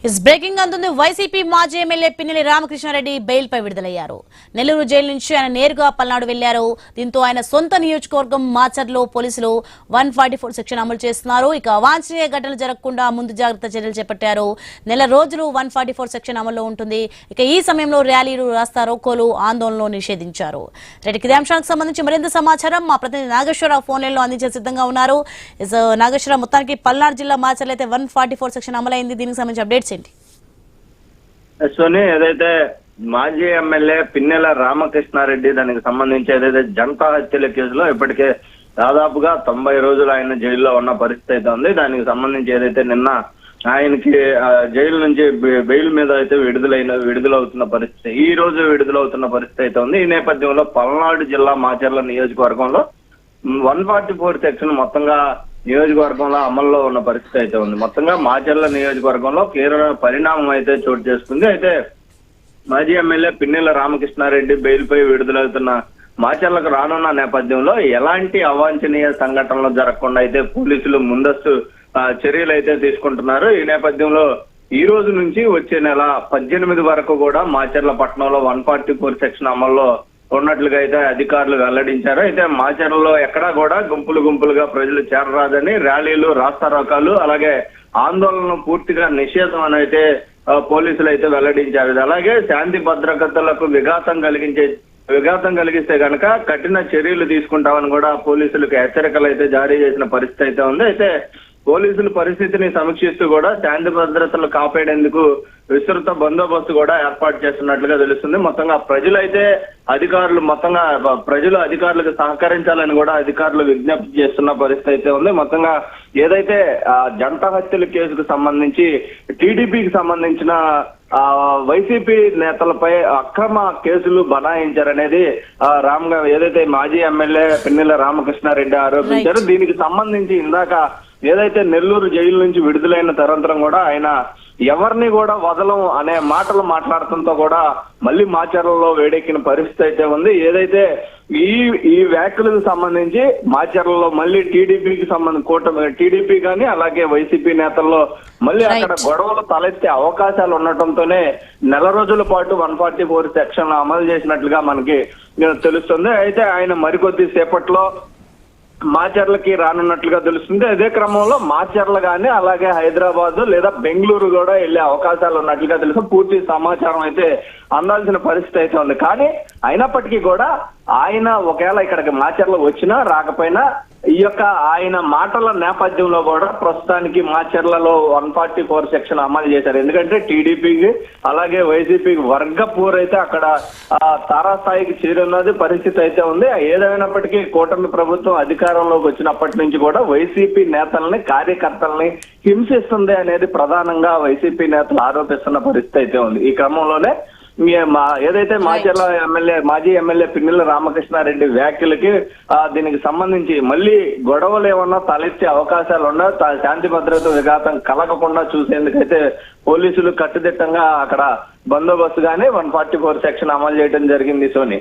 Is breaking అందుంది. YCP మాజీ MLA Pinnelli Ramakrishna Reddy bail పై విడుదలయ్యారు. నెల్లూరు జైలు నుంచి ఆయన నేరుగా పల్నాడు వెళ్లారు. దీంతో ఆయన సొంత నియోజకవర్గం మాచర్లో పోలీసులు 144 సెక్షన్ అమలు చేస్తున్నారు. ఇక అవాంఛనీయ ఘటనలు జరగకుండా ముందు జాగ్రత్త చర్యలు చేపట్టారు. నెల రోజులు 144 సెక్షన్ అమల్లో ఉంటుంది. ఇక ఈ సమయంలో ర్యాలీలు, రాస్తారోకోలు, ఆందోళనలు నిషేధించారు. ఇదే అంశానికి సంబంధించి మరింత సమాచారం మా ప్రతినిధి నాగేశ్వరరావు ఫోన్ లైన్ లో అందించే సిద్ధంగా ఉన్నారు. నాగేశ్వరరావు, మొత్తానికి పల్నాడు జిల్లా మాచర్లో అయితే 144 సెక్షన్ అమలైంది. దీనికి సంబంధించి అప్డేట్స్ ఏంటి? సోని, ఏదైతే మాజీ ఎమ్మెల్యే పిన్నెల రామకృష్ణారెడ్డి దానికి సంబంధించి ఏదైతే జంట హత్యల కేసులో ఇప్పటికే దాదాపుగా 90 రోజులు ఆయన జైల్లో ఉన్న పరిస్థితి అయితే ఉంది. దానికి సంబంధించి ఏదైతే నిన్న ఆయనకి జైలు నుంచి బెయిల్ మీద అయితే విడుదలవుతున్న పరిస్థితి, ఈ రోజు విడుదలవుతున్న పరిస్థితి అయితే ఉంది. ఈ నేపథ్యంలో పల్నాడు జిల్లా మాచర్ల నియోజకవర్గంలో 144 సెక్షన్ మొత్తంగా నియోజకవర్గంలో అమల్లో ఉన్న పరిస్థితి అయితే ఉంది. మొత్తంగా మాచర్ల నియోజకవర్గంలో కీలక పరిణామం అయితే చోటు చేసుకుంది. అయితే మాజీ ఎమ్మెల్యే పిన్నెల రామకృష్ణారెడ్డి బెయిల్ పై విడుదలవుతున్న మాచర్లకు రానున్న నేపథ్యంలో ఎలాంటి అవాంఛనీయ సంఘటనలు జరగకుండా అయితే పోలీసులు ముందస్తు చర్యలు అయితే తీసుకుంటున్నారు. ఈ నేపథ్యంలో ఈ రోజు నుంచి వచ్చే నెల 18 వరకు కూడా మాచర్ల పట్టణంలో 144 సెక్షన్ అమల్లో ఉన్నట్లుగా అయితే అధికారులు వెల్లడించారు. అయితే మాచర్లలో ఎక్కడా కూడా గుంపులుగా ప్రజలు చేరరాదని, ర్యాలీలు, రాస్తారోకాలు, అలాగే ఆందోళనలు పూర్తిగా నిషేధం అని అయితే పోలీసులు అయితే వెల్లడించారు. అలాగే శాంతి భద్రతలకు విఘాతం కలిగిస్తే కనుక కఠిన చర్యలు తీసుకుంటామని కూడా పోలీసులకు హెచ్చరికలు అయితే జారీ చేసిన పరిస్థితి అయితే ఉంది. అయితే పోలీసులు పరిస్థితిని సమీక్షిస్తూ కూడా శాంతి భద్రతలు కాపాడేందుకు విస్తృత బందోబస్తు కూడా ఏర్పాటు చేస్తున్నట్లుగా తెలుస్తుంది. మొత్తంగా ప్రజలు అధికారులకు సహకరించాలని కూడా అధికారులు విజ్ఞప్తి చేస్తున్న పరిస్థితి అయితే ఉంది. మొత్తంగా ఏదైతే జంట హత్యల కేసుకు సంబంధించి టీడీపీకి సంబంధించిన వైసీపీ నేతలపై అక్రమ కేసులు బనాయించారనేది ఏదైతే మాజీ ఎమ్మెల్యే పిన్నెల రామకృష్ణారెడ్డి ఆరోపించారు. దీనికి సంబంధించి ఇందాక ఏదైతే నెల్లూరు జైలు నుంచి విడుదలైన తరంతరం కూడా ఆయన ఎవరిని కూడా వదలం అనే మాటలు మాట్లాడటంతో కూడా మళ్ళీ మాచర్లలో వేడెక్కిన పరిస్థితి అయితే ఉంది. ఏదైతే ఈ వ్యాఖ్యలకు సంబంధించి మాచర్లలో మళ్ళీ టీడీపీ కానీ అలాగే వైసీపీ నేతల్లో మళ్ళీ అక్కడ గొడవలు తలెత్తే అవకాశాలు ఉండటంతోనే నెల రోజుల పాటు 144 సెక్షన్ అమలు చేసినట్లుగా మనకి తెలుస్తుంది. అయితే ఆయన మరికొద్ది సేపట్లో మాచర్లకి రానున్నట్లుగా తెలుస్తుంది. అదే క్రమంలో మాచర్ల గానీ అలాగే హైదరాబాద్ లేదా బెంగళూరు కూడా వెళ్లే అవకాశాలు ఉన్నట్లుగా తెలుసు. పూర్తి సమాచారం అయితే అందాల్సిన పరిస్థితి అయితే ఉంది. కానీ అయినప్పటికీ కూడా ఆయన ఒకవేళ ఇక్కడికి మాచర్ల వచ్చినా రాకపోయినా ఈ యొక్క ఆయన మాటల నేపథ్యంలో కూడా ప్రస్తుతానికి మాచర్లలో 144 సెక్షన్ అమలు చేశారు. ఎందుకంటే టీడీపీకి అలాగే వైసీపీకి వర్గ పోరైతే అక్కడ తారాస్థాయికి చేరున్నది పరిస్థితి అయితే ఉంది. ఏదైనప్పటికీ కూటమి ప్రభుత్వం అధికారంలోకి వచ్చినప్పటి నుంచి కూడా వైసీపీ నేతల్ని, కార్యకర్తల్ని హింసిస్తుంది అనేది ప్రధానంగా వైసీపీ నేతలు ఆరోపిస్తున్న పరిస్థితి అయితే ఉంది. ఈ క్రమంలోనే ఏదైతే మాజీ ఎమ్మెల్యే పిన్నెల రామకృష్ణారెడ్డి వ్యాఖ్యలకి దీనికి సంబంధించి మళ్ళీ గొడవలు ఏమన్నా తలెత్తే అవకాశాలు ఉన్నా శాంతి భద్రత విఘాతం కలగకుండా చూసేందుకైతే పోలీసులు కట్టుదిట్టంగా అక్కడ బందోబస్తు గానీ 144 సెక్షన్ అమలు చేయడం జరిగింది. సోని.